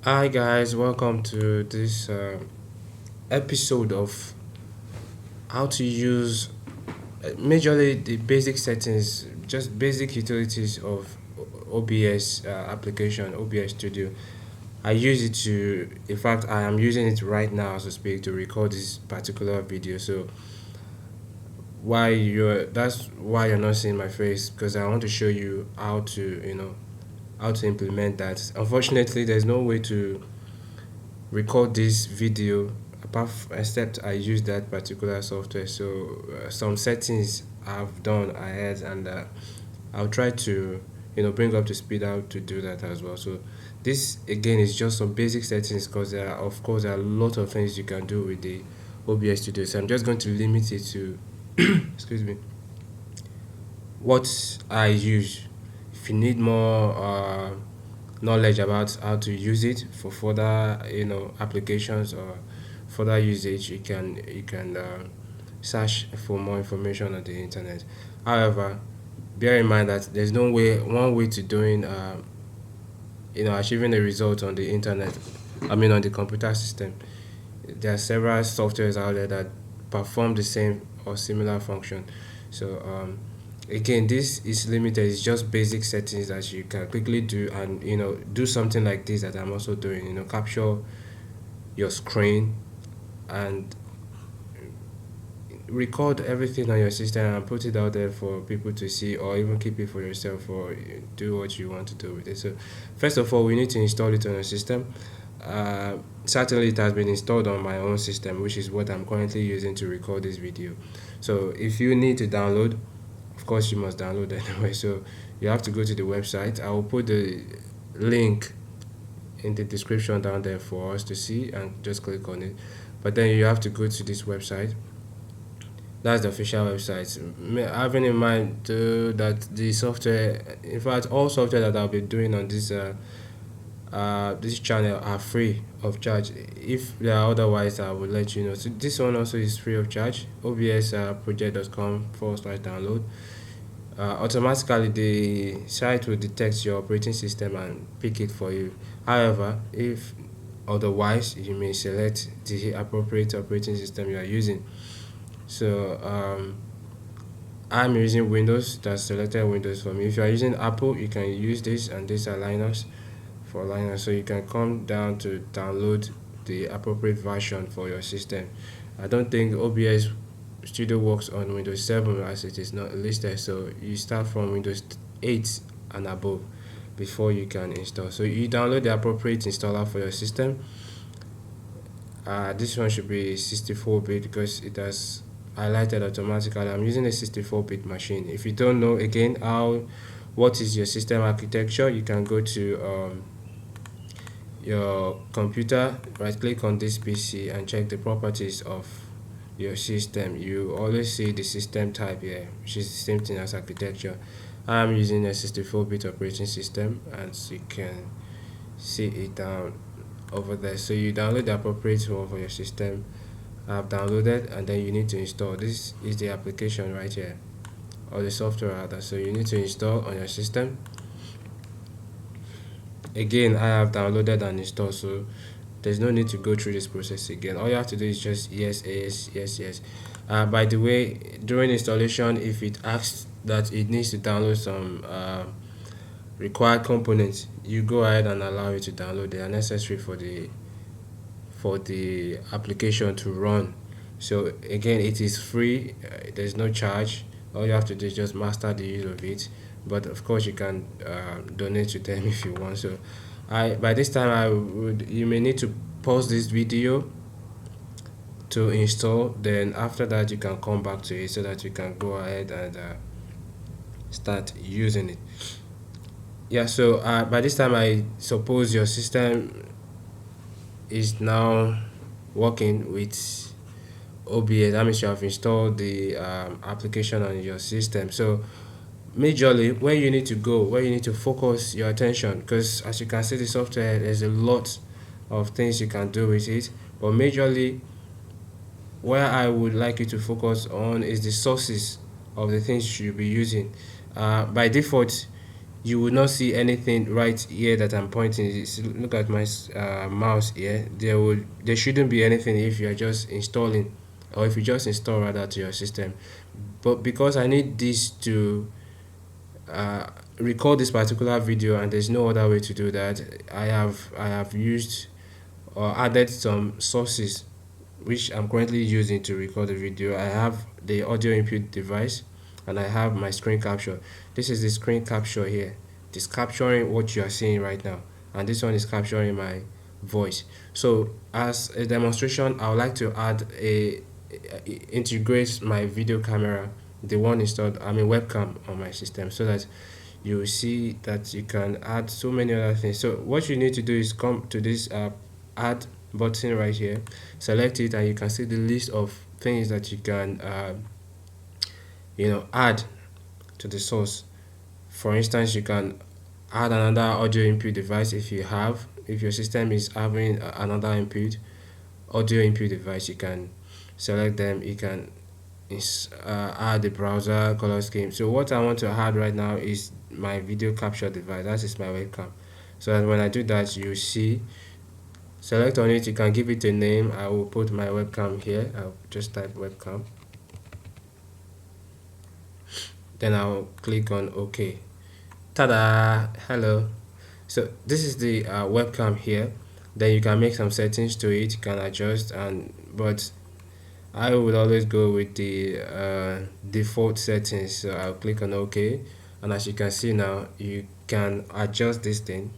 Hi guys, welcome to this episode of how to use majorly the basic settings, just basic utilities of OBS application, OBS Studio. I use it to, in fact, I am using it right now as we speak to record this particular video. So that's why you're not seeing my face because I want to show you how to, how to implement that. Unfortunately, there's no way to record this video except I use that particular software. So some settings I've done ahead, and I'll try to bring up to speed how to do that as well. So this again is just some basic settings because there are a lot of things you can do with the OBS Studio. So I'm just going to limit it to excuse me, what I use. If you need more knowledge about how to use it for further applications or further usage, you can search for more information on the internet. However, bear in mind that there's no way one way to doing achieving a result on the internet, I mean on the computer system. There are several softwares out there that perform the same or similar function. So again, this is limited. It's just basic settings that you can quickly do, and do something like this that I'm also doing. Capture your screen and record everything on your system and put it out there for people to see, or even keep it for yourself, or do what you want to do with it. So first of all, we need to install it on your system. Certainly it has been installed on my own system, which is what I'm currently using to record this video. So if you need to download, of course you must download anyway. So you have to go to the website. I will put the link in the description down there for us to see, and just click on it. But then you have to go to this website. That's the official website. Having in mind that the software, in fact, all software that I'll be doing on this channel are free of charge. If they are otherwise, I will let you know. So this one also is free of charge. obsproject.com/download. Automatically the site will detect your operating system and pick it for you. However, if otherwise, you may select the appropriate operating system you are using. So I'm using Windows. That's selected Windows for me. If you are using Apple, you can use this, and these are Linux for Linux. So you can come down to download the appropriate version for your system. I don't think OBS Studio works on Windows 7 as it is not listed. So you start from Windows 8 and above before you can install. So you download the appropriate installer for your system. This one should be 64-bit because it has highlighted automatically. I'm using a 64-bit machine. If you don't know again what is your system architecture, you can go to your computer, right click on this PC and check the properties of your system. You always see the system type here, which is the same thing as architecture. I'm using a 64-bit operating system, and so you can see it down over there. So you download the appropriate one for your system. I've downloaded, and then you need to install. This is the application right here, or the software rather. So you need to install on your system. Again, I have downloaded and installed, so there's no need to go through this process again. All you have to do is just yes, yes, yes, yes. By the way, during installation, if it asks that it needs to download some required components, you go ahead and allow it to download. They are necessary for the application to run. So again, it is free. There's no charge. All you have to do is just master the use of it. But of course, you can donate to them if you want. So I by this time I would you may need to pause this video to install. Then after that, you can come back to it so that you can go ahead and start using it. Yeah. So by this time, I suppose your system is now working with OBS. That means you have installed the application on your system. So majorly where you need to focus your attention, because as you can see the software, there's a lot of things you can do with it, but majorly where I would like you to focus on is the sources of the things you'll be using. By default, you will not see anything right here that I'm pointing. Look at my mouse here. There shouldn't be anything if you are just installing, or if you just install rather to your system. But because I need this to uh, record this particular video, and there's no other way to do that, I have used or added some sources which I'm currently using to record the video. I have the audio input device, and I have my screen capture. This is the screen capture here. It is capturing what you are seeing right now, and this one is capturing my voice. So as a demonstration, I would like to add integrate my video camera, the one installed, I mean webcam, on my system, so that you see that you can add so many other things. So what you need to do is come to this add button right here, select it, and you can see the list of things that you can add to the source. For instance, you can add another audio input device. If your system is having another input audio input device, you can select them. You can add the browser color scheme. So what I want to add right now is my video capture device. That is my webcam. So that when I do that, you see, select on it, you can give it a name. I will put my webcam here. I'll just type webcam, then I'll click on OK. Ta-da! Hello. So this is the webcam here. Then you can make some settings to it, you can adjust, but I would always go with the default settings. So I'll click on OK, and as you can see now, you can adjust this thing.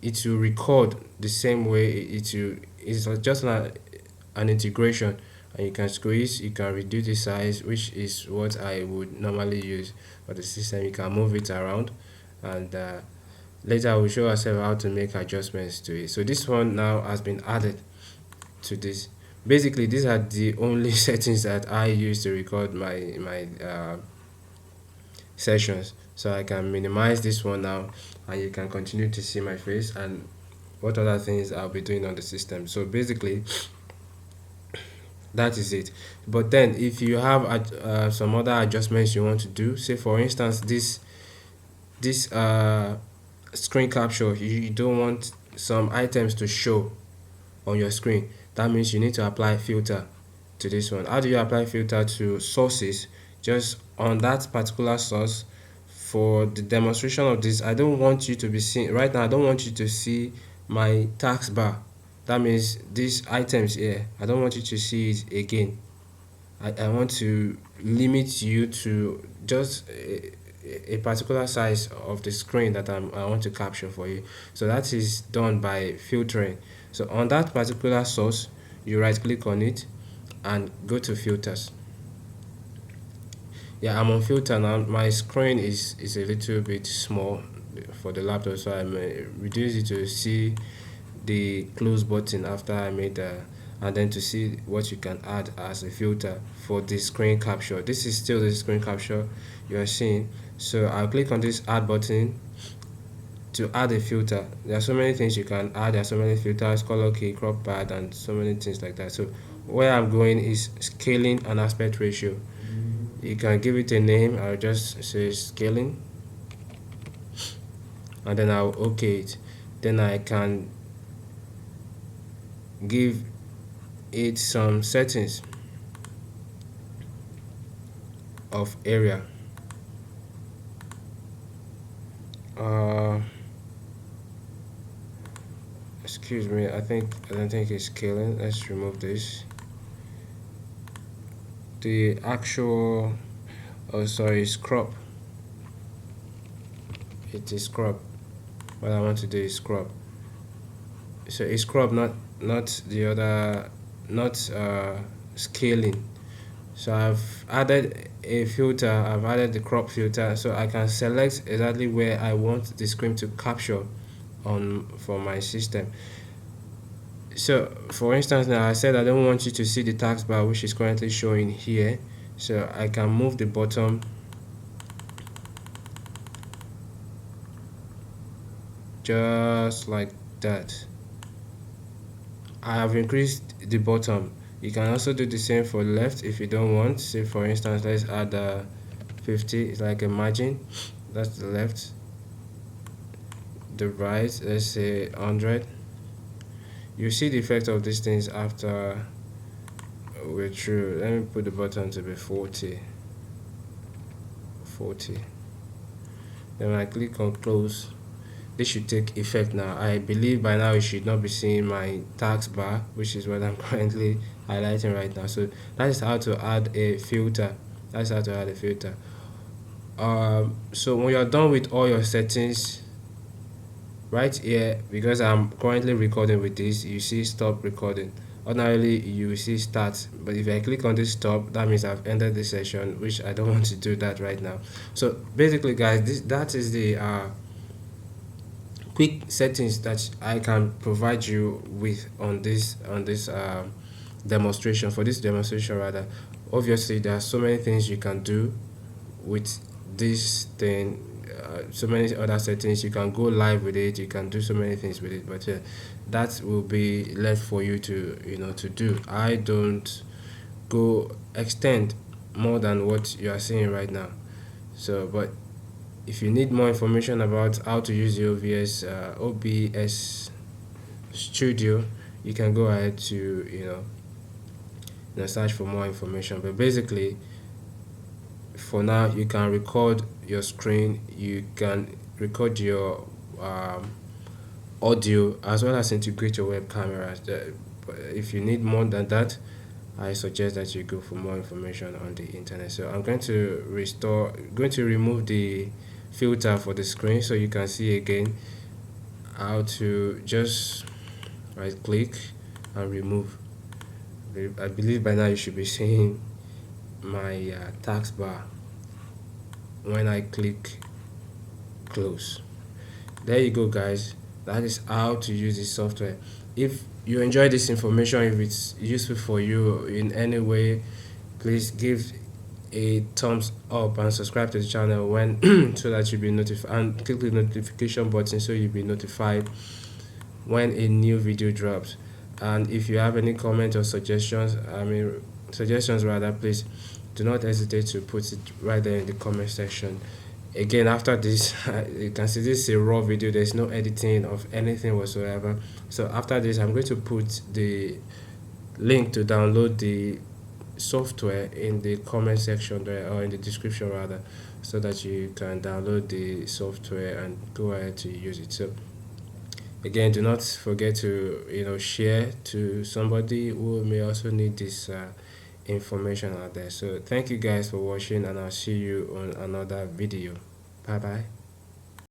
It will record the same way. It's just an integration, and you can squeeze, you can reduce the size, which is what I would normally use for the system. You can move it around, and later I will show ourselves how to make adjustments to it. So this one now has been added to this. Basically, these are the only settings that I use to record my sessions. So I can minimize this one now, and you can continue to see my face and what other things I'll be doing on the system. So basically, that is it. But then if you have some other adjustments you want to do, say for instance this screen capture, you don't want some items to show on your screen, that means you need to apply filter to this one. How do you apply filter to sources? Just on that particular source. For the demonstration of this, I don't want you to be seeing right now, I don't want you to see my taskbar. That means these items here, I don't want you to see it again. I want to limit you to just a particular size of the screen that I want to capture for you. So that is done by filtering. So on that particular source, you right click on it and go to filters. Yeah, I'm on filter now. My screen is a little bit small for the laptop, so I'm reduce it to see the close button after I made and then to see what you can add as a filter for the screen capture. This is still the screen capture you are seeing. So I'll click on this add button to add a filter. There are so many things you can add. There are so many filters, color key, crop pad, and so many things like that. So where I'm going is scaling and aspect ratio. You can give it a name. I'll just say scaling, and then I'll OK it. Then I can give it some settings of area. Excuse me, I don't think it's scaling. Let's remove this. The actual, oh sorry, it's crop. It is crop. What I want to do is crop. So it's crop, not the other, not scaling. So I've added a filter. I've added the crop filter, so I can select exactly where I want the screen to capture on for my system. So for instance, now I said I don't want you to see the taskbar, which is currently showing here, so I can move the bottom just like that. I have increased the bottom. You can also do the same for left if you don't want. Say for instance, let's add 50 is like a margin. That's the left. The right, let's say 100. You see the effect of these things after we're through. Let me put the button to be 40. Then when I click on close, this should take effect now. I believe by now you should not be seeing my taskbar, which is what I'm currently highlighting right now. So that is how to add a filter. That's how to add a filter. So when you're done with all your settings, right here, because I'm currently recording with this, you see stop recording. Ordinarily you see start, but if I click on this stop, that means I've ended this session, which I don't want to do that right now. So basically guys, that is the quick settings that I can provide you with on this demonstration. For this demonstration rather, obviously there are so many things you can do with this thing, so many other settings. You can go live with it, you can do so many things with it, but that will be left for you to to do. I don't go extend more than what you are seeing right now. So but if you need more information about how to use the OBS Studio, you can go ahead to search for more information. But basically, for now, you can record your screen, you can record your audio, as well as integrate your web cameras. But if you need more than that, I suggest that you go for more information on the internet. So I'm going to remove the filter for the screen, so you can see again how to just right click and remove. I believe by now you should be seeing my taskbar when I click close. There you go guys, that is how to use this software. If you enjoy this information, if it's useful for you in any way, please give a thumbs up and subscribe to the channel when so that you'll be notified, and click the notification button so you'll be notified when a new video drops. And if you have any comments or suggestions rather, please do not hesitate to put it right there in the comment section. Again, after this you can see this is a raw video, there's no editing of anything whatsoever. So after this, I'm going to put the link to download the software in the comment section there, or in the description rather, so that you can download the software and go ahead to use it. So again, do not forget to share to somebody who may also need this information out there. So thank you guys for watching, and I'll see you on another video. Bye bye.